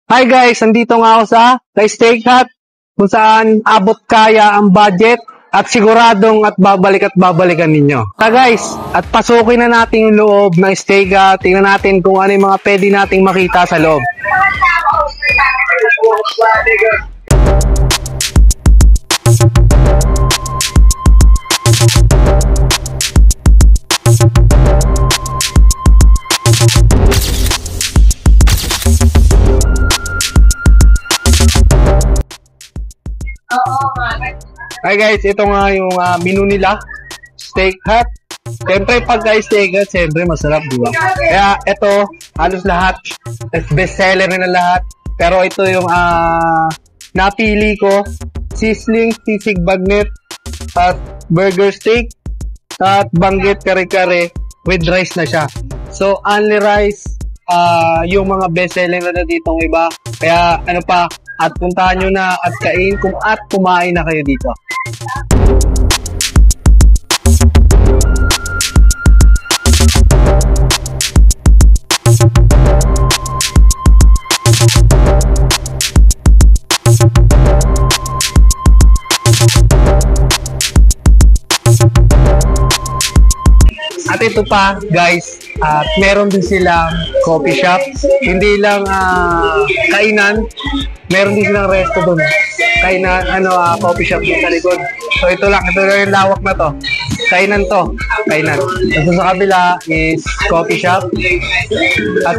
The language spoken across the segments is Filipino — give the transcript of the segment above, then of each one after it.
Hi guys, nandito nga ako sa Steak Hut kung saan abot kaya ang budget at siguradong at babalikan ninyo. Guys, at pasukin na natin yung loob ng Steak Hut. Tingnan natin kung ano yung mga pwede nating makita sa loob. Hi guys, ito nga yung menu nila, Steak Hut. Siyempre pagka Steak Hut, siyempre masarap, di ba? Kaya ito, halos lahat, best seller na lahat. Pero ito yung napili ko, sizzling, sisig bagnet, at burger steak, at banggit kare-kare with rice na siya. So, only rice, yung mga best seller na ditong iba. Kaya ano pa, at puntahan nyo na at kumain na kayo dito. At ito pa guys, at meron din silang coffee shop, hindi lang kainan, meron din silang resto doon. Kainan, coffee shop sa likod. So ito lang yung lawak na to. Kainan to, kainan. So sa kabila is coffee shop. At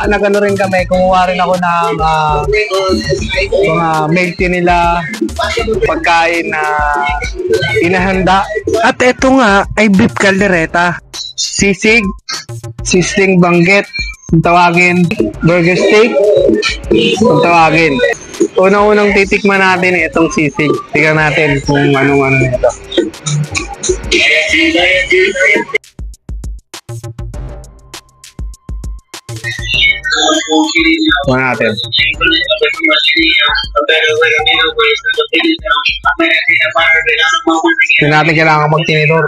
nagano rin kami, kumuha rin ako ng mga milk tea nila, pagkain na inahanda. At ito nga ay beef caldereta, sisig, sisling banggit, kung tawagin, burger steak, kung tawagin. Unang-unang titikman natin itong sisig. Tingnan natin kung anong-ano nito. Tingnan natin. Hindi natin kailangan magtinidor.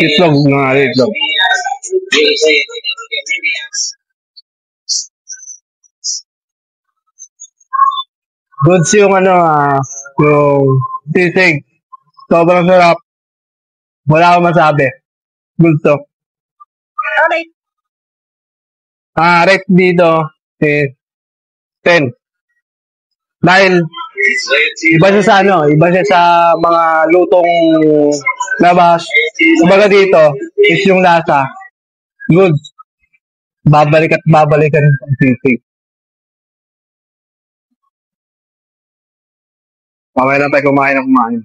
Itlog nga, itlog. Goods yung yung sisig. Sobrang sarap. Wala akong masabi. Good to. Rate dito is 10. Dahil iba siya sa iba siya sa mga lutong labas. Kumbaga dito is yung lasa. Good. Babalik at babalikan ng sisig. Mamaya lang tayo kumain.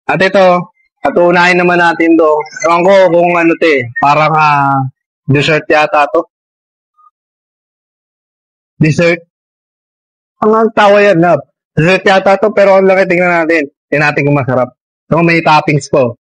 At ito, at unahin naman natin to. Ewan ko kung parang dessert yata to. Dessert. Ang tawa yan, love. Dessert yata to, pero ang laki, tingnan natin. Tingnan natin kung masarap. So, may toppings po.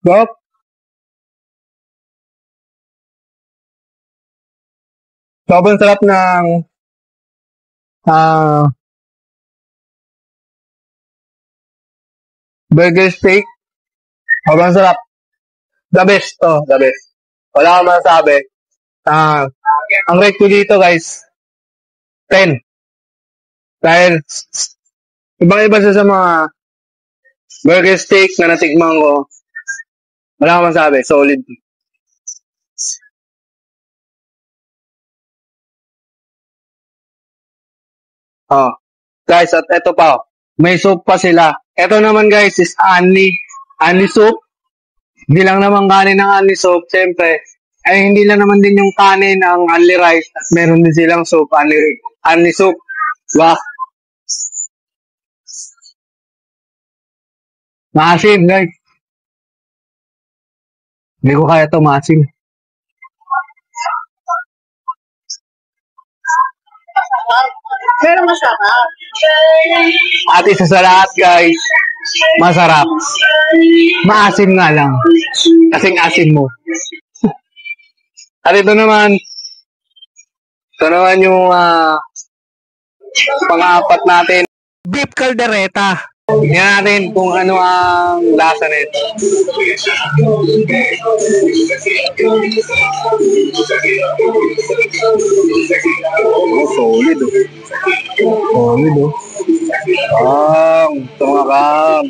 Go. Sobrang sarap ng burger steak. Sobrang sarap. The best to, the best. Wala akong masasabi. Ang rate ko dito guys, 10. Dahil ibang-iba siya sa mga burger steak na natikman ko. Wala akong masabi, solid. Guys, at eto pa, may soup pa sila. Eto naman guys is only soup. Hindi lang naman kanin ng only soup. Siyempre, Ay, hindi lang naman din yung kanin ang only rice at meron din silang soup, only soup. Wow, maasim guys. Hindi ko kaya to maasim. Pero masarap. At isa sa lahat guys, masarap. Maasim nga lang. Kasing asim mo. At ito naman yung pang-apat natin. Beef caldereta. Tingnan natin kung ano ang lasa nito. Oh, solid oh. Solid oh. Tumakam.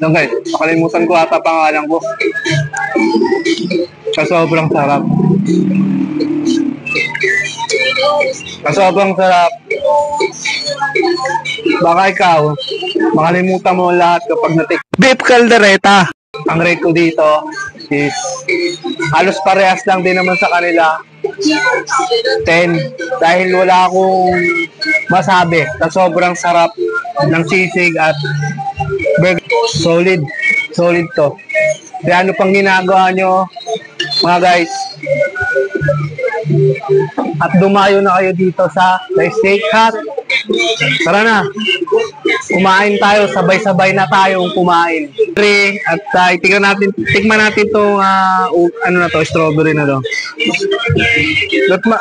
Okay, nakalimutan ko ata pangalan ko. Sa sobrang sarap. Sa sobrang sarap. Baka ikaw, makalimutan mo lahat kapag natik. Beef caldereta. Ang rate ko dito is halos parehas lang din naman sa kanila. 10. Dahil wala akong masabi sa sobrang sarap ng sisig at burger. Solid. Solid to. Kaya ano pang ginagawa nyo, mga guys? At dumayo na kayo dito sa The Steak Hut. Tara na. Kumain tayo. Sabay-sabay na tayong kumain. At tikman natin itong ano na to, strawberry na to.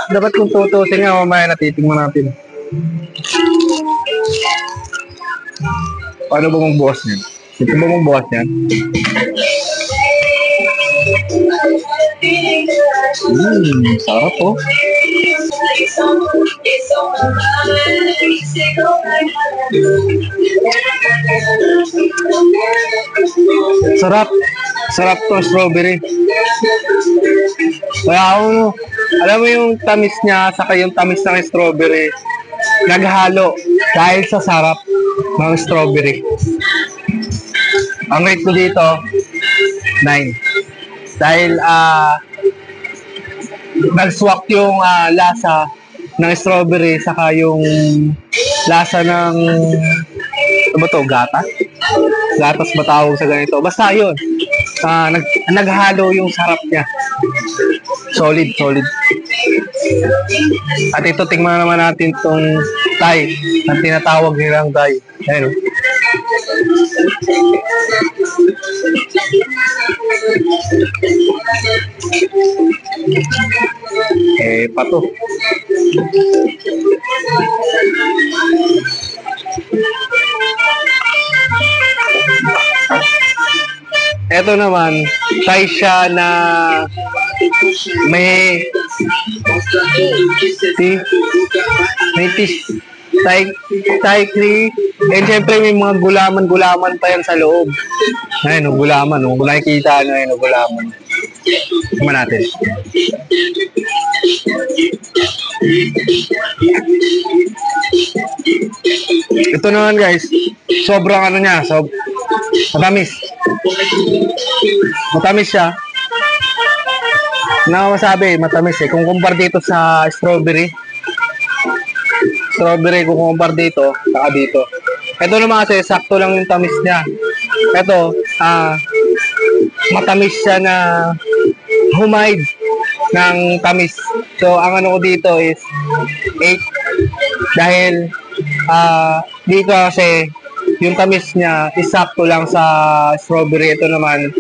Dapat kung tutusin nga, mamaya na titingnan natin. Paano ba mong bukas niyan? Ito ba mong bukas niyan? Sarap oh. Sarap. Sarap to, strawberry. Kaya ako, alam mo yung tamis niya, saka yung tamis ng strawberry, naghalo dahil sa sarap ng strawberry. Ang rate ko dito, 9. Dahil nag-swak yung lasa ng strawberry saka yung lasa ng ano ba to, gatas? Gatas ba tawag sa ganito? Basta yun. Naghalo yung sarap niya. Solid, solid. At ito, tingnan naman natin itong Thai. Ang tinatawag nilang Thai. Ayun. Pato. Ito naman, Thai siya na may Thai curry, and syempre may mga gulaman-gulaman pa yan sa loob. Ayun, gulaman, kung nakikita nyo, ayun, gulaman. Tingnan natin. Ito naman guys, sobrang ano niya, matamis. Matamis siya. Na masabi, matamis eh. Kung kumpara dito sa strawberry, kung kumpara dito, saka dito. Ito naman kasi, sakto lang yung tamis niya. Ito, matamis siya na humide ng tamis. So, ang ano ko dito is 8. Dahil, dito kasi, yung tamis niya is sakto lang sa strawberry. Ito naman,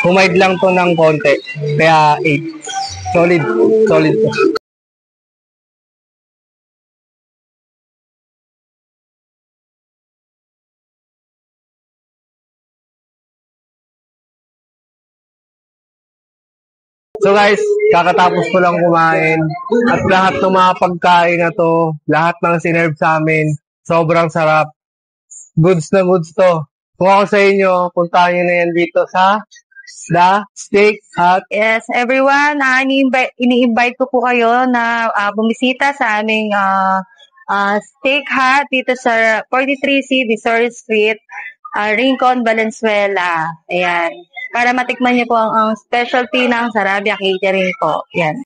humide lang to ng konti. Kaya 8. Solid. Solid to. So guys, kakatapos ko lang kumain at lahat ng mga pagkain na to, lahat ng sinerve sa amin, sobrang sarap. Goods na goods to. Kung ako sa inyo, puntahan nyo na yan dito sa The Steak Hut. Yes, everyone, ini-invite ko po kayo na bumisita sa aming steak hut dito sa 43C Desor Street, Rincon, Valenzuela. Ayan. Para matikman niyo po ang specialty ng Sarabia Catering po. Yan.